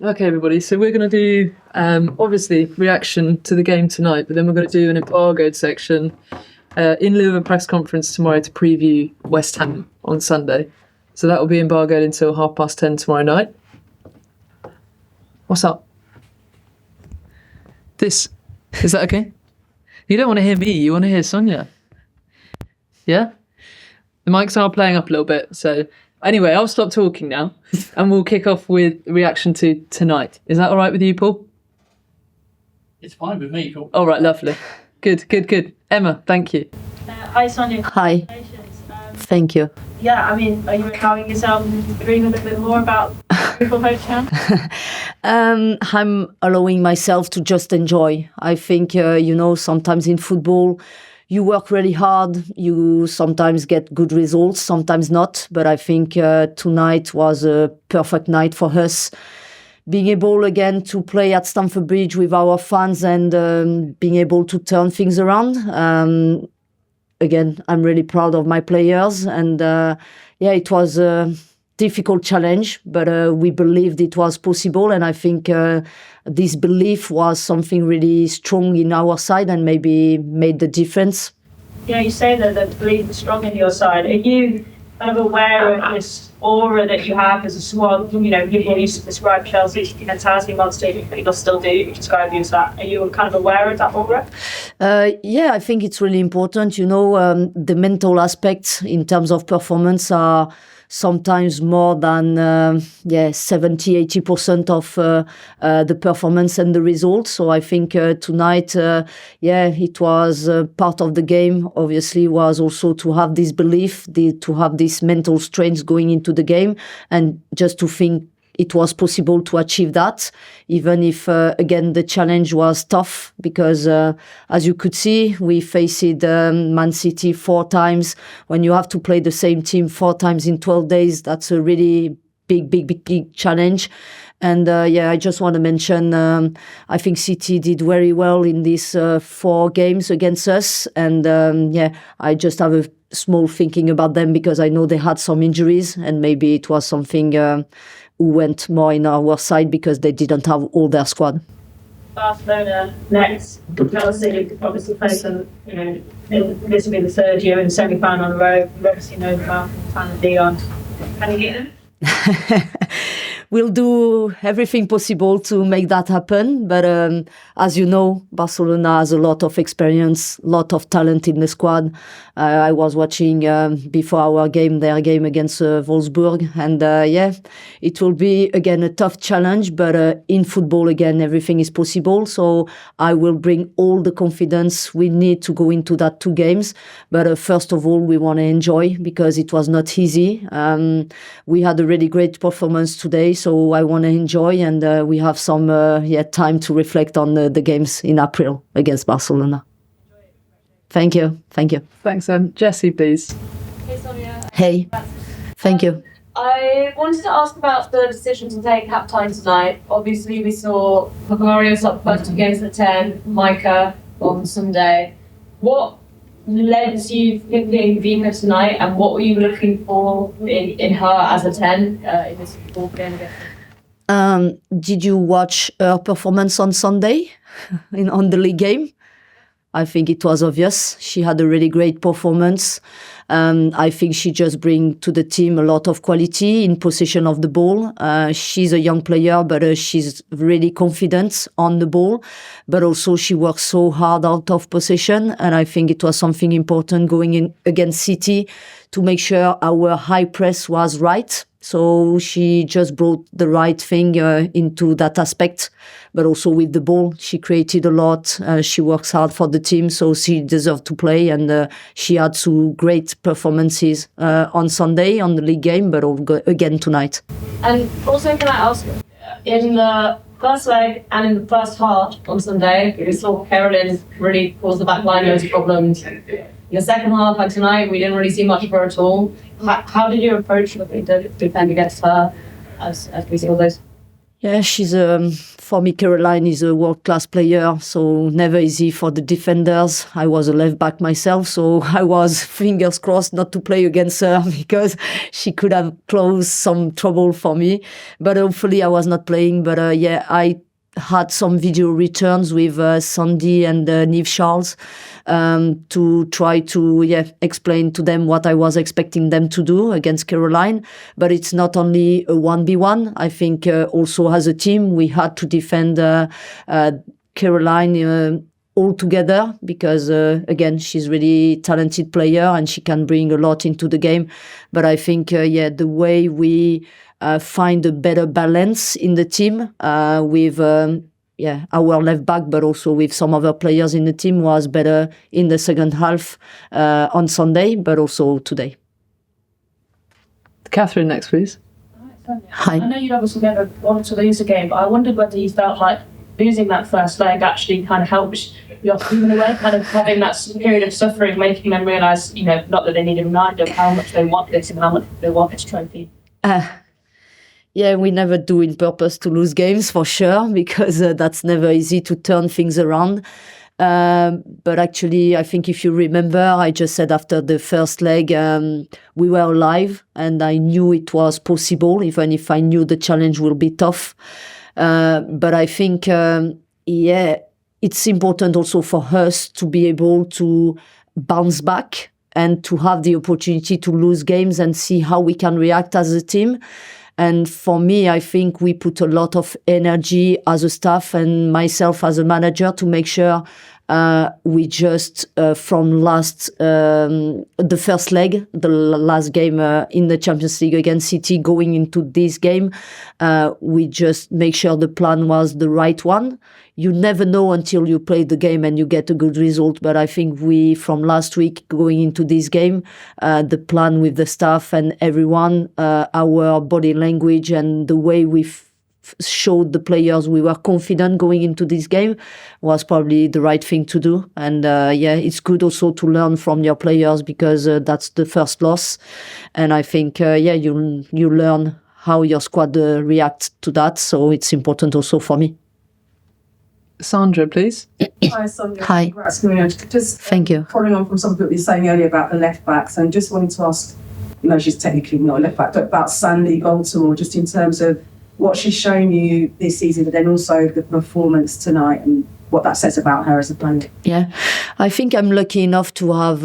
Okay, everybody. So we're going to do, obviously, reaction to the game tonight, but then we're going to do an embargoed section in lieu of a press conference tomorrow to preview West Ham on Sunday. So that will be embargoed until 10:30 tomorrow night. What's up? Is that okay? You don't want to hear me, you want to hear Sonia. Yeah? The mics are playing up a little bit, so anyway, I'll stop talking now and we'll kick off with reaction to tonight. Is that all right with you, Paul? It's fine with me, Paul. All right, lovely. Good. Emma, thank you. Hi, Sonia. Hi. Thank you. Yeah, I mean, are you allowing yourself to dream a little bit more about football West Ham? I'm allowing myself to just enjoy. I think, sometimes in football, you work really hard. You sometimes get good results, sometimes not. But I think tonight was a perfect night for us. Being able again to play at Stamford Bridge with our fans and being able to turn things around. Again, I'm really proud of my players. And it was a difficult challenge, but we believed it was possible. And I think this belief was something really strong in our side and maybe made the difference. Yeah, you say that the belief is strong in your side. Are you kind of aware of this aura that you have as a squad? You know, people used to describe Chelsea's mentality monster, people still do describe you as that. Are you kind of aware of that aura? I think it's really important. The mental aspects in terms of performance are sometimes more than 70-80% of the performance and the results. So I think tonight, it was part of the game. Obviously, was also to have this belief, to have this mental strength going into the game, and just to think it was possible to achieve that, even if, again, the challenge was tough because, as you could see, we faced Man City 4 times. When you have to play the same team 4 times in 12 days, that's a really big challenge. And I just want to mention, I think City did very well in these 4 games against us. And I just have a small thinking about them because I know they had some injuries and maybe it was something who went more in our side because they didn't have all their squad. Barcelona next. Chelsea obviously plays them, this will be the 3rd year in the semi-final in a row. You obviously know about Fan Dion. Can you get them? We'll do everything possible to make that happen. But as you know, Barcelona has a lot of experience, lot of talent in the squad. I was watching before our game, their game against Wolfsburg. And it will be, again, a tough challenge. But in football, again, everything is possible. So I will bring all the confidence we need to go into that 2 games. But first of all, we want to enjoy because it was not easy. We had a really great performance today. So I want to enjoy and we have some time to reflect on the games in April against Barcelona. Thank you. Thanks, Jessie, please. Hey, Sonia. Hey, thank you. I wanted to ask about the decision to take half-time tonight. Obviously, we saw Macarius up first 2 games at 10, Micah on Sunday. What led to you picking Vika tonight, and what were you looking for in her as a 10 in this football game against them? Did you watch her performance on Sunday on the league game? I think it was obvious. She had a really great performance. I think she just brings to the team a lot of quality in possession of the ball. She's a young player, but she's really confident on the ball. But also she works so hard out of possession. And I think it was something important going in against City to make sure our high press was right. So she just brought the right thing into that aspect. But also with the ball, she created a lot. She works hard for the team, so she deserved to play. And she had 2 great performances on Sunday on the league game, but again tonight. And also, can I ask, in the first leg and in the first half on Sunday, we saw Carolyn really cause the back line those problems. In the second half, like tonight, we didn't really see much of her at all. How did you approach looking to defend against her as we see all those? Yeah, she's for me, Caroline is a world-class player, so never easy for the defenders. I was a left back myself, so I was fingers crossed not to play against her because she could have caused some trouble for me. But hopefully I was not playing. But yeah, I had some video returns with Sandy and Niamh Charles to try to explain to them what I was expecting them to do against Caroline. But it's not only a 1v1. I think also as a team we had to defend Caroline all together because again she's really talented player and she can bring a lot into the game. But I think the way we find a better balance in the team with our left back, but also with some other players in the team was better in the second half on Sunday, but also today. Catherine, next, please. Hi. I know you'd obviously never wanted to lose a game, but I wondered whether you felt like losing that first leg actually kind of helped your team in a way, kind of having that period of suffering, making them realise, not that they need a reminder of how much they want this and how much they want this trophy. Yeah, we never do in purpose to lose games for sure, because that's never easy to turn things around. But actually, I think if you remember, I just said after the first leg, we were alive and I knew it was possible, even if I knew the challenge will be tough. But I think, it's important also for us to be able to bounce back and to have the opportunity to lose games and see how we can react as a team. And for me, I think we put a lot of energy as a staff and myself as a manager to make sure we just, from the first leg, the last game in the Champions League against City, going into this game, we just make sure the plan was the right one. You never know until you play the game and you get a good result. But I think we, from last week going into this game, the plan with the staff and everyone, our body language and the way we showed the players we were confident going into this game was probably the right thing to do. And it's good also to learn from your players because that's the first loss. And I think, you learn how your squad reacts to that. So it's important also for me. Sandra, please. Hi, Sonia. Hi. Congrats, Maria. Just Thank you. following on from something that you were saying earlier about the left backs, and just wanted to ask, she's technically not a left back, but about Sandy Baltimore, just in terms of what she's shown you this season, but then also the performance tonight and what that says about her as a player. Yeah, I think I'm lucky enough to have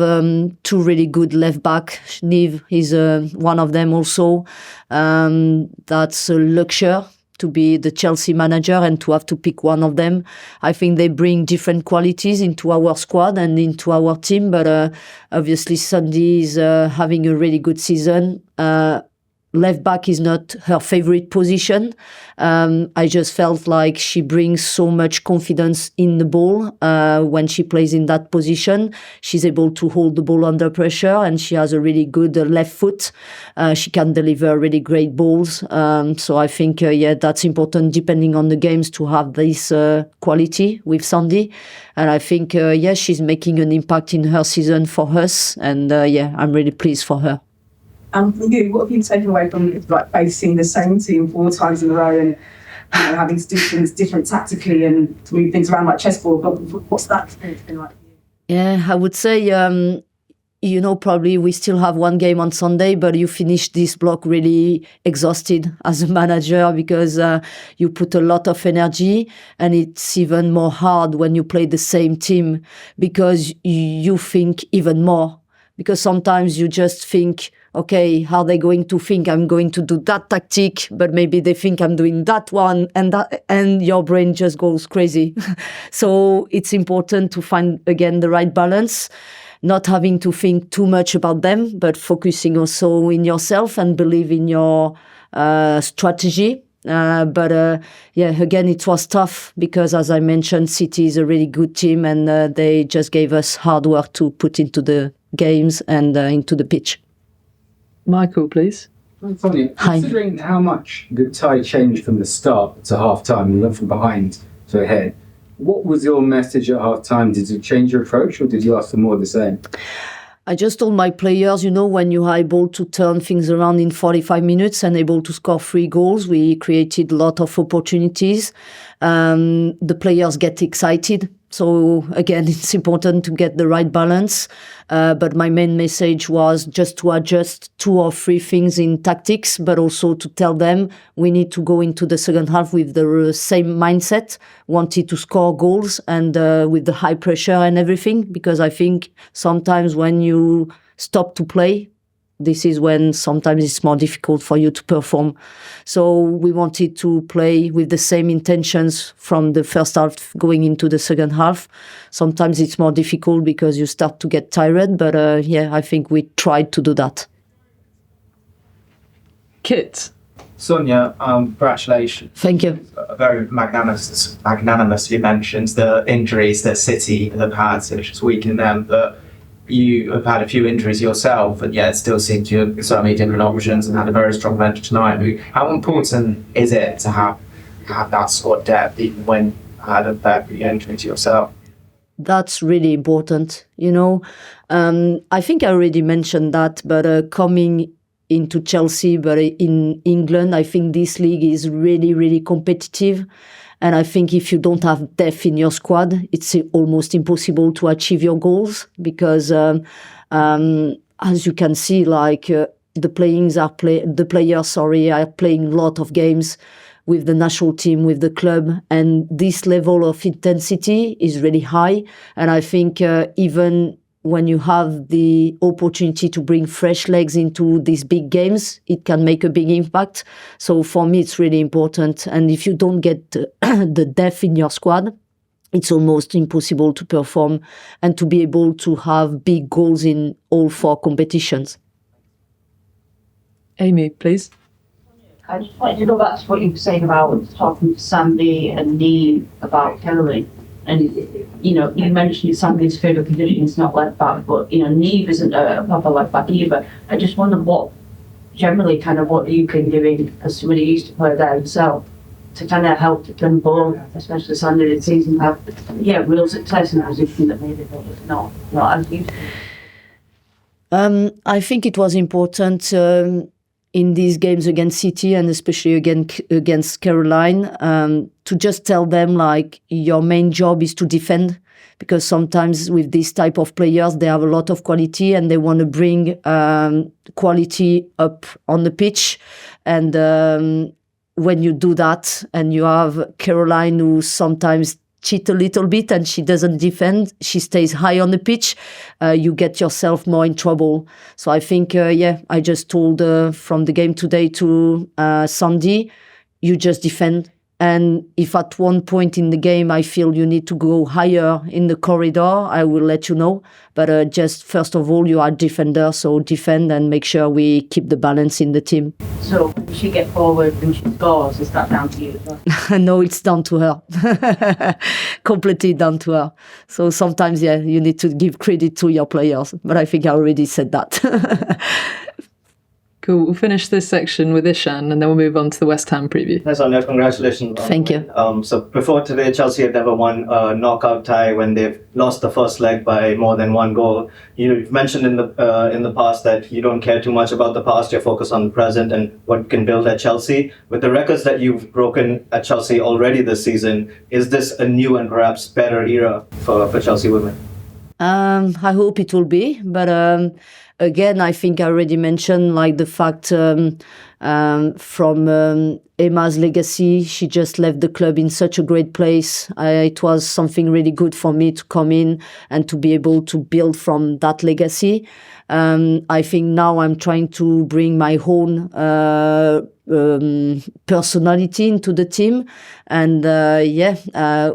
two really good left back. Niamh is one of them also. That's a luxury to be the Chelsea manager and to have to pick one of them. I think they bring different qualities into our squad and into our team, but obviously Sandy is having a really good season. Left back is not her favorite position. I just felt like she brings so much confidence in the ball when she plays in that position. She's able to hold the ball under pressure and she has a really good left foot. She can deliver really great balls. So I think, that's important depending on the games to have this quality with Sandy. And I think, she's making an impact in her season for us. And I'm really pleased for her. And for you, what have you taken away from facing the same team 4 times in a row and having to do things different tactically and to move things around like chessboard? What's that experience been like for you? Yeah, I would say, probably we still have one game on Sunday, but you finish this block really exhausted as a manager because you put a lot of energy, and it's even more hard when you play the same team because you think even more. Because sometimes you just think, okay, how are they going to think I'm going to do that tactic? But maybe they think I'm doing that one, and your brain just goes crazy. So it's important to find, again, the right balance, not having to think too much about them, but focusing also in yourself and believe in your strategy. Again, it was tough because, as I mentioned, City is a really good team and they just gave us hard work to put into the games and into the pitch. Michael, please. Sonia, Hi. considering how much the tide changed from the start to half-time and then from behind to ahead, what was your message at half-time? Did you change your approach or did you ask for more of the same? I just told my players, when you are able to turn things around in 45 minutes and able to score 3 goals, we created a lot of opportunities. The players get excited. So again, it's important to get the right balance. But my main message was just to adjust 2 or 3 things in tactics, but also to tell them we need to go into the second half with the same mindset, wanted to score goals and with the high pressure and everything, because I think sometimes when you stop to play, this is when sometimes it's more difficult for you to perform. So we wanted to play with the same intentions from the first half going into the second half. Sometimes it's more difficult because you start to get tired, but I think we tried to do that. Kit. Sonia, congratulations. Thank you. Very magnanimously mentions the injuries that City have had, which has weakened them, but you have had a few injuries yourself, and yet still seem to have so many different options and had a very strong bench tonight. How important is it to have that squad depth, even when you had a fair few injuries yourself? That's really important. I think I already mentioned that, but coming into Chelsea, but in England, I think this league is really, really competitive. And I think if you don't have depth in your squad, it's almost impossible to achieve your goals because, as you can see, the players are playing a lot of games with the national team, with the club, and this level of intensity is really high. And I think even when you have the opportunity to bring fresh legs into these big games, it can make a big impact. So for me, it's really important. And if you don't get the depth in your squad, it's almost impossible to perform and to be able to have big goals in all 4 competitions. Amy, please. I just wanted to go back to what you were saying about talking to Sandy and Neve about Caroline. And, you mentioned Sandy's favourite position is not left back, but, Neve isn't a proper left back either. I just wonder what you've been doing as somebody who used to play there himself to kind of help them both, especially Sandy this season, have real success in a position that maybe not as used to. I think it was important in these games against City and especially against Caroline, to just tell them your main job is to defend, because sometimes with this type of players, they have a lot of quality and they want to bring quality up on the pitch. And when you do that and you have Caroline who sometimes cheat a little bit and she doesn't defend, she stays high on the pitch, you get yourself more in trouble. So I think, I just told from the game today to Sandy, you just defend. And if at one point in the game I feel you need to go higher in the corridor, I will let you know. But just first of all, you are a defender, so defend and make sure we keep the balance in the team. So when she gets forward and she scores, is that down to you as well? No, it's down to her. Completely down to her. So sometimes, you need to give credit to your players. But I think I already said that. Cool. We'll finish this section with Ishan and then we'll move on to the West Ham preview. Yes, Sonia, congratulations. Thank you. So before today, Chelsea had never won a knockout tie when they've lost the first leg by more than 1 goal. You've mentioned in the past that you don't care too much about the past, you're focused on the present and what you can build at Chelsea. With the records that you've broken at Chelsea already this season, is this a new and perhaps better era for Chelsea women? I hope it will be, but again, I think I already mentioned the fact from Emma's legacy, she just left the club in such a great place. It was something really good for me to come in and to be able to build from that legacy. I think now I'm trying to bring my own personality into the team. And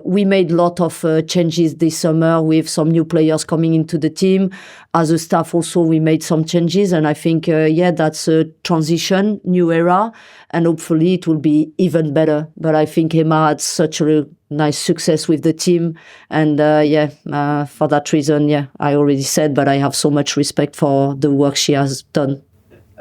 we made a lot of changes this summer with some new players coming into the team. As a staff also, we made some changes. And I think, that's a transition, new era. And hopefully it will be even better. But I think Emma had such a nice success with the team. And for that reason, I already said, but I have so much respect for the work she has done.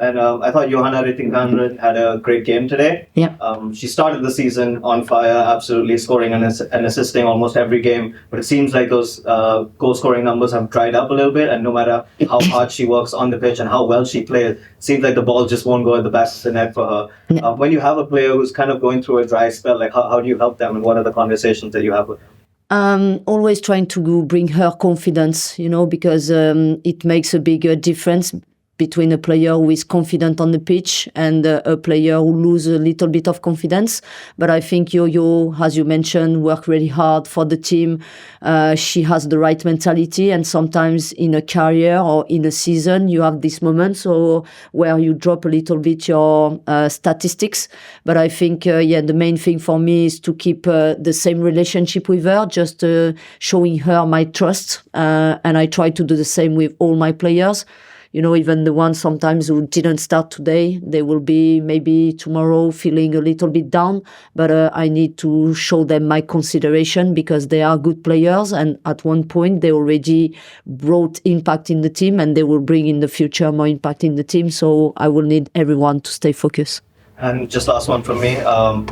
And I thought Johanna Rytting had a great game today. Yeah. She started the season on fire, absolutely scoring and assisting almost every game. But it seems like those goal scoring numbers have dried up a little bit. And no matter how hard she works on the pitch and how well she plays, it seems like the ball just won't go at the back of the net for her. Yeah. When you have a player who's kind of going through a dry spell, like how do you help them, and what are the conversations that you have with them? Always trying to bring her confidence, because it makes a big difference between a player who is confident on the pitch and a player who loses a little bit of confidence. But I think Yo-Yo, as you mentioned, worked really hard for the team. She has the right mentality, and sometimes in a career or in a season, you have this moment where you drop a little bit your statistics. But I think, the main thing for me is to keep the same relationship with her, just showing her my trust. And I try to do the same with all my players. Even the ones sometimes who didn't start today, they will be maybe tomorrow feeling a little bit down. But I need to show them my consideration because they are good players. And at one point, they already brought impact in the team, and they will bring in the future more impact in the team. So I will need everyone to stay focused. And just last one from me.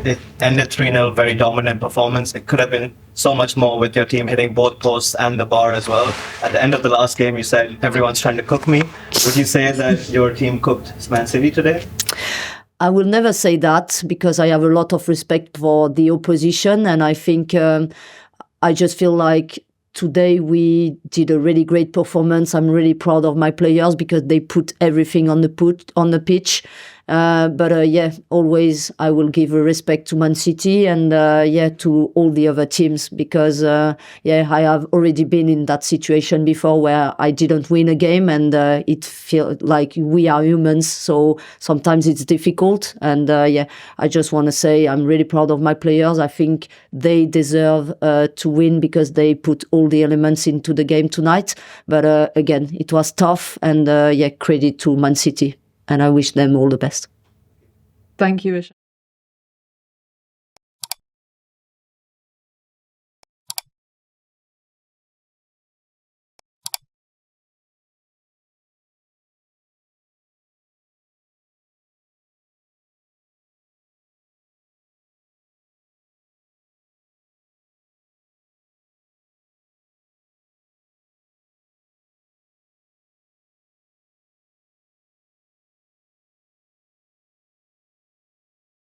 It ended 3-0, very dominant performance. It could have been so much more with your team hitting both posts and the bar as well. At the end of the last game, you said, everyone's trying to cook me. Would you say that your team cooked Man City today? I will never say that because I have a lot of respect for the opposition. And I think I just feel like today we did a really great performance. I'm really proud of my players because they put everything on the pitch. But always I will give a respect to Man City and to all the other teams because I have already been in that situation before where I didn't win a game, and it feels like we are humans, so sometimes it's difficult. And I just want to say I'm really proud of my players. I think they deserve to win because they put all the elements into the game tonight. But again, it was tough, and credit to Man City. And I wish them all the best. Thank you, Isha.